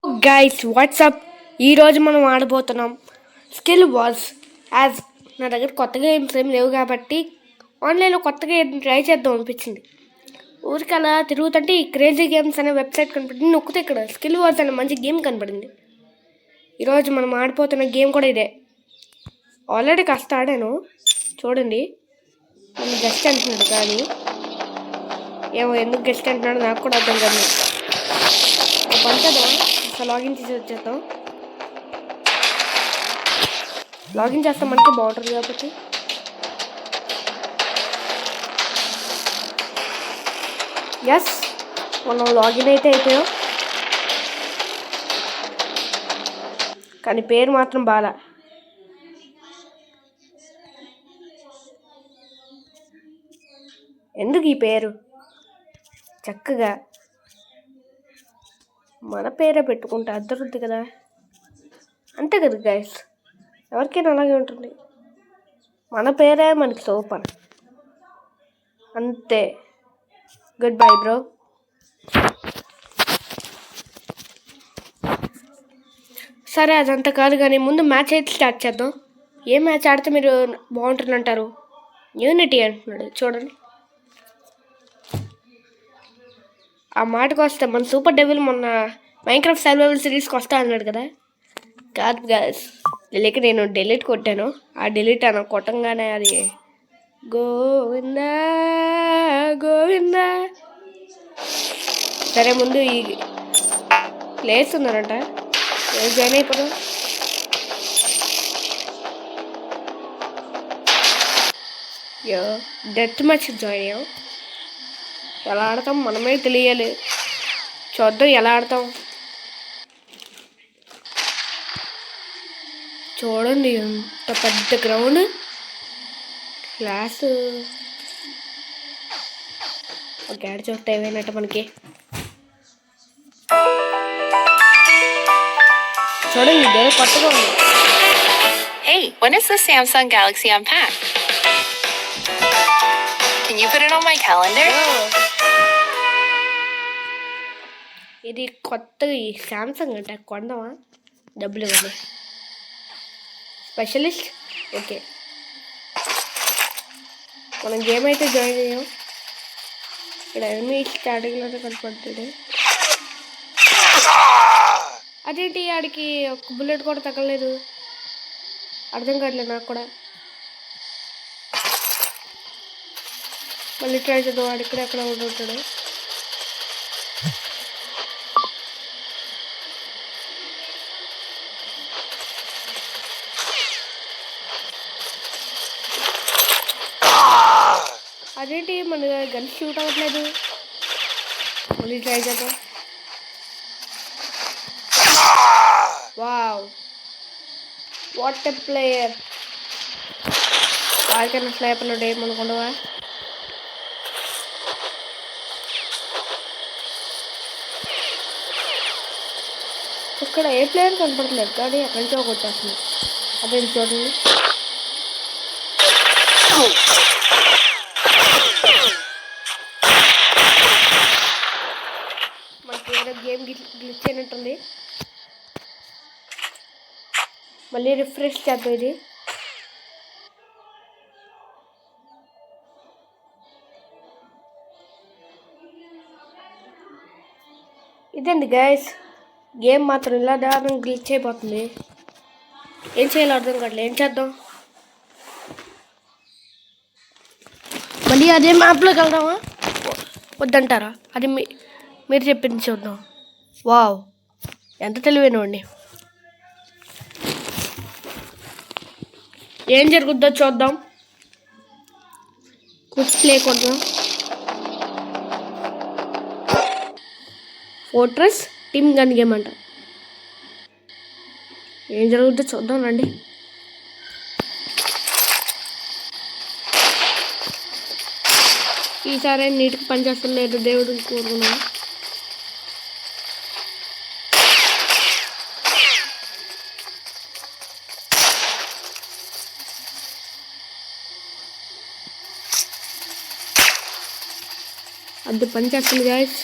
Guys WhatsApp ఈరోజు మనం ఆడబోతున్నాం skill wars. As నా దగ్గర కొత్తగా గేమ్స్ ఏం లేవు కాబట్టి ఆన్లైన్లో కొత్తగా ట్రై చేద్దాం అనిపించింది. ఊరికి అలా తిరుగుతుంటే ఈ క్రేజీ గేమ్స్ అనే వెబ్సైట్ కనపడింది. నొక్కితే ఇక్కడ స్కిల్ వార్స్ అనే మంచి గేమ్ కనపడింది. ఈరోజు మనం ఆడిపోతున్న గేమ్ కూడా ఇదే. ఆల్రెడీ కాస్త ఆడాను, చూడండి. నన్ను గెస్ట్ అంటున్నాడు, కానీ ఏమో ఎందుకు గెస్ట్ అంటున్నాడు నాకు కూడా అర్థం కాదు. పంచదా లాగిన్ చేసి వచ్చేద్దాం. లాగిన్ చేస్తాం, మనకి బాగుంటుంది కాబట్టి. ఎస్, మనం లాగిన్ అయితే అయిపోయాం, కానీ పేరు మాత్రం బాగా. ఎందుకు ఈ పేరు? చక్కగా మన పేరే పెట్టుకుంటే అద్దరుద్ది కదా, అంతే కదా గైస్. ఎవరికైనా అలాగే ఉంటుంది. మన పేరే మనకి సూపర్, అంతే. Good bye bro. సరే, అదంతా కాదు కానీ ముందు మ్యాచ్ అయితే స్టార్ట్ చేద్దాం. ఏ మ్యాచ్ ఆడితే మీరు బాగుంటుందంటారు? యూనిటీ అంటున్నాడు, చూడండి. ఆ మాటకు వస్తే మన సూపర్ డెవిల్ మొన్న మైన్క్రాఫ్ట్ సర్వైవల్ సిరీస్కి వస్తా అన్నాడు కదా. కాదు గైస్, లేక నేను డిలీట్ కొట్టాను. ఆ డిలీట్ అన్న కొట్టంగానే అది గోవిందా గోవిందా. సరే, ముందు ఈ ప్లేస్ ఉన్నారంట, జాయిన్ అయిపోదాం. డెత్ మ్యాచ్ జాయిన్ అయ్యాం. ఎలా ఆడతాం మనమే తెలియాలి. చూద్దాం ఎలా ఆడతాం. చూడండి ఎంత పెద్ద గ్రౌండ్, క్లాసు. ఒక యాడ్ చూస్తే ఏమైనట్టు మనకి. చూడండి, ఇదే కొత్తగా ఉంది. Hey, when is the Samsung Galaxy Unpacked? Can you put it on my calendar? ఇది కొత్తగా ఈ శాంసంగ్ అంటే కొందామా? డబ్బులు ఇవ్వండి. Specialist, okay. మనం గేమ్ అయితే జాయిన్ అయ్యాం. ఇక్కడ ఎనిమిది స్టార్టింగ్లోనే కనపడుతుంది. అదేంటి, ఆడికి ఒక బుల్లెట్ కూడా తగ్గలేదు, అర్థం కావట్లేదు నాకు కూడా. మళ్ళీ ట్రై చేద్దాం. వాడు ఇక్కడ ఎక్కడ ఉంటాడు. అదేంటి మన గన్ షూట్ అవ్వట్లేదు. మళ్ళీ ట్రై చేద్దాం. Wow, what a player. వాడికన్నా స్నైపర్ నుండి ఏమనుకుంటావా? ఇక్కడ ఏ ప్లేయర్ కనపడలేదు, కానీ అక్కడి నుంచి కొట్టేస్తుంది. అదే చూడండి. మనకి ఏదో గేమ్ గ్లిచ్ అయినట్టుంది. మళ్ళీ రిఫ్రెష్ చేద్దాం. ఇది ఇదండి గైస్, గేమ్ మాత్రం ఇలా దారుణంగా గ్లిచ్ అయిపోతుంది. ఏం చేయాలో అర్థం కావట్లేదు. ఏం చేద్దాం? మళ్ళీ అదే మ్యాప్లోకి వెళ్దామా? వద్దంటారా? అది మీరు చెప్పింది చూద్దాం. వావ్, ఎంత తెలివైనవాడిని. ఏం జరుగుద్దో చూద్దాం. క్విక్ ప్లే కొద్దాం. ఫోర్ట్రెస్ టీమ్ గన్ గేమ్ అంట. ఏం జరుగుద్దో చూద్దాం రండి. ఈసారి నీటికి పనిచేస్తలేదు, దేవుడు కోరుకున్నా. అది పనిచేస్తుంది గాయస్.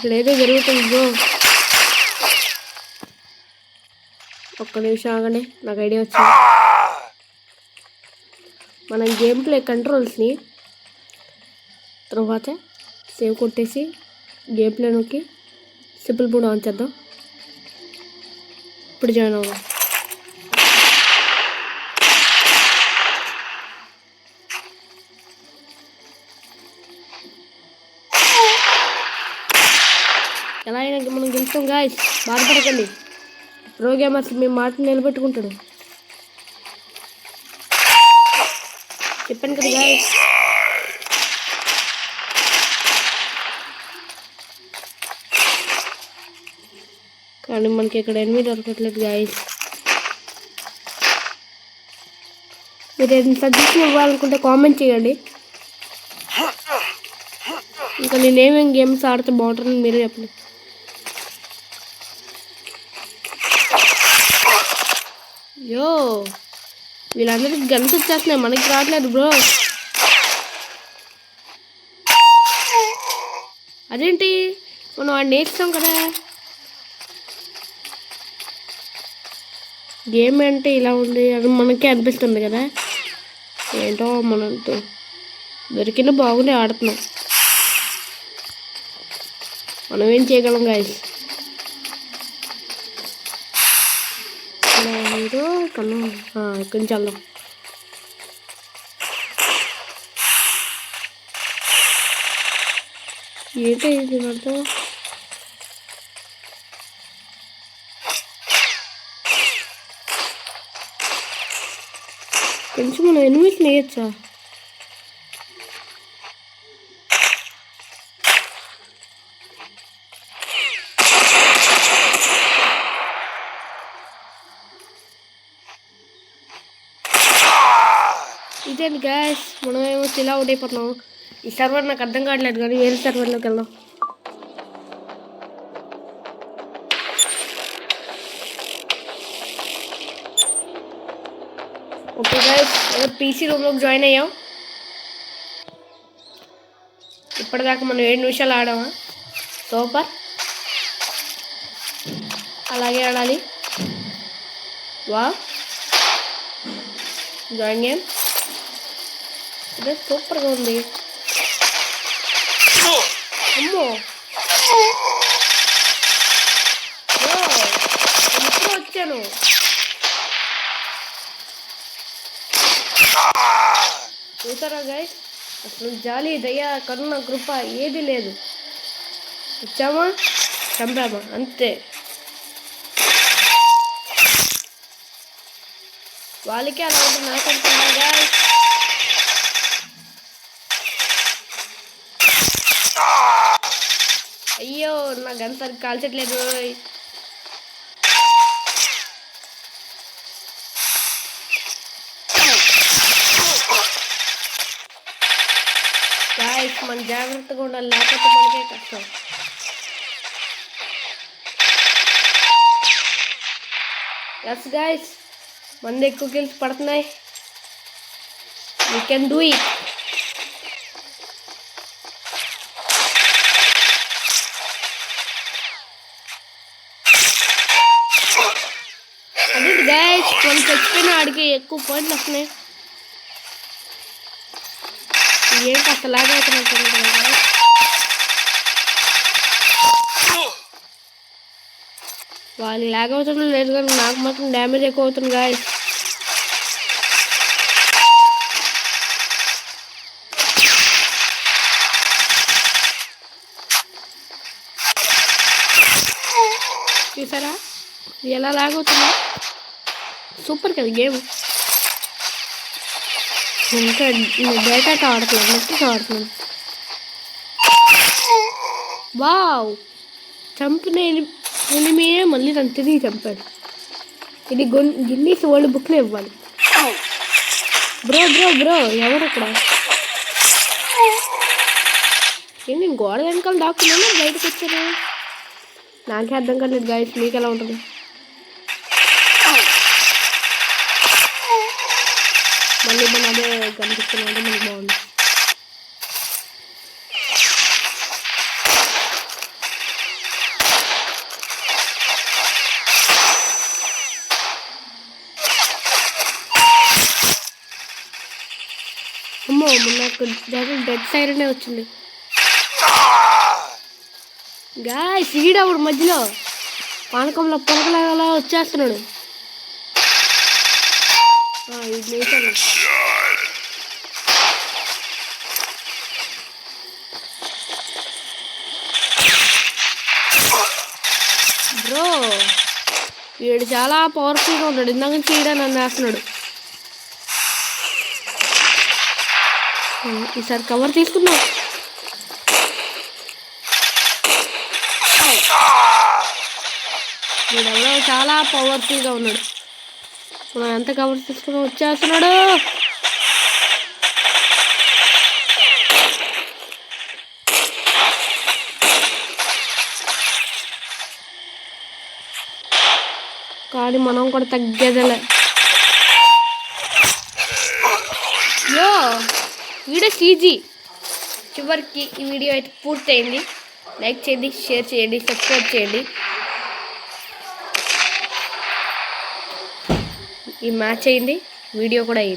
ఇక్కడ ఏదో జరుగుతుంది బ్రో. ఒక్క నిమిషం ఆగండి, నాకు ఐడియా వచ్చింది. మనం గేమ్ ప్లే కంట్రోల్స్ని తర్వాత సేవ్ కొట్టేసి గేమ్ ప్లే నొక్కి సింపుల్ మోడ్ ఆన్ చేద్దాం. ఇప్పుడు జాయిన్ అవ్వడం. ఎలా అయినా మనం గెలుస్తాం గాయ్స్, బాధపడకండి. ప్రో గేమర్స్ మీ మాట నిలబెట్టుకుంటాడు. చెప్పాను కదా గాయ్స్. కానీ మనకి ఇక్కడ ఎనిమిది దొరకట్లేదు గాయ్స్. మీరు ఏదైనా సజెషన్ ఇవ్వాలనుకుంటే కామెంట్ చేయండి. ఇంకా నేనేమేమి గేమ్స్ ఆడితే బాగుంటుందని మీరే చెప్పండి. యో, వీళ్ళందరికీ గన్స్ వచ్చేస్తున్నాయి, మనకి రావట్లేదు బ్రో. అదేంటి, మనం వాడిని నేర్చుతాం కదా. గేమ్ అంటే ఇలా ఉంది అని మనకే అనిపిస్తుంది కదా. ఏంటో మనతో దొరికిన బాగుండే ఆడుతున్నాం. మనం ఏం చేయగలం గాయస్. ఏదో కన్నా ఇక్కడి నుంచి వెళ్దాం. ఏంటి ఇది పడతాం. కొంచెం మనం ఎనిమిది వేయచ్చా. ఇదేంటి గ్యాస్, మనం ఏమో ఇలా అవుట్ అయిపోతున్నాం. ఈ సర్వర్ నాకు అర్థం కావట్లేదు, కానీ వేరే సర్వర్లోకి వెళ్దాం. ఓకే గైస్, పీసీ రూమ్లోకి జాయిన్ అయ్యాం. ఇప్పటిదాకా మనం 7 నిమిషాలు ఆడామా. సూపర్, అలాగే ఆడాలి. వా జాయిన్ గేమ్ ఇదే సూపర్గా ఉంది. అమ్మో ఇప్పుడు వచ్చాను. చూసారా గైస్, అసలు జాలి దయ కరుణ కృప ఏది లేదు. వచ్చామా చంపామా అంతే. వాళ్ళకి అలా ఉంటుంది, నాకు అనుకున్నా గైస్. అయ్యో, నా గన్ సరిగ్గా కాల్చట్లేదు. గాయస్ మన జాగ్రత్తగా ఉండాలి, లేకపోతే మనకే కష్టం. ఎస్ గాయస్, మంది ఎక్కువ కిల్స్ పడుతున్నాయి. We can do it. అదే గాయస్, మనం చచ్చిపోయిన ఆడికి ఎక్కువ పాయింట్లు వస్తున్నాయి. ఏంటి అసలు లాగా అవుతున్నాయి. వాళ్ళు లాగ్ అవుతుందో లేదు, కానీ నాకు మాత్రం డ్యామేజ్ ఎక్కువ అవుతుంది గాయస్. చూసారా ఎలా లాగ్ అవుతుందా. సూపర్ కదా గేమ్. ఇంకా డేటాతో ఆడుతున్నాను, నెట్తో ఆడుతున్నాను. వావ్, చంపిన ఎనిమియే మళ్ళీ నన్ను తిరిగి చంపాడు. ఇది గిన్నీస్ వరల్డ్ బుక్లో ఇవ్వాలి. బ్రో బ్రో బ్రో, ఎవరు అక్కడ? నేను గోడ వెనకాల దాక్కున్నాను, బయటకు వచ్చాను. నాకే అర్థం కాలేదు గాయస్, మీకు ఎలా ఉంటుంది? మళ్ళీ మనం అదే కనిపిస్తున్నామంటే మనకి బాగుంది. అమ్మో నాకు డెడ్ సైరనే వచ్చింది. గాయ్స్ ఈడవుడు మధ్యలో పానకంలో పొలకలాగా వచ్చేస్తున్నాడు. ఇది నేసాను. బ్రో వీడు చాలా పవర్ఫుల్గా ఉన్నాడు. ఇందాక నుంచి ఈడ నన్ను వేస్తున్నాడు. ఈసారి కవర్ తీసుకున్నాం. వీడెవరో చాలా పవర్ఫుల్గా ఉన్నాడు. మనం ఎంత కవర్ తీసుకున్నా వచ్చేస్తున్నాడు. కానీ మనం కూడా తగ్గేదలే. యో వీడియో సీజీ. చివరికి ఈ వీడియో అయితే పూర్తయింది. లైక్ చేయండి, షేర్ చేయండి, సబ్స్క్రైబ్ చేయండి. ఈ మ్యాచ్ అయింది, వీడియో కూడా అయింది.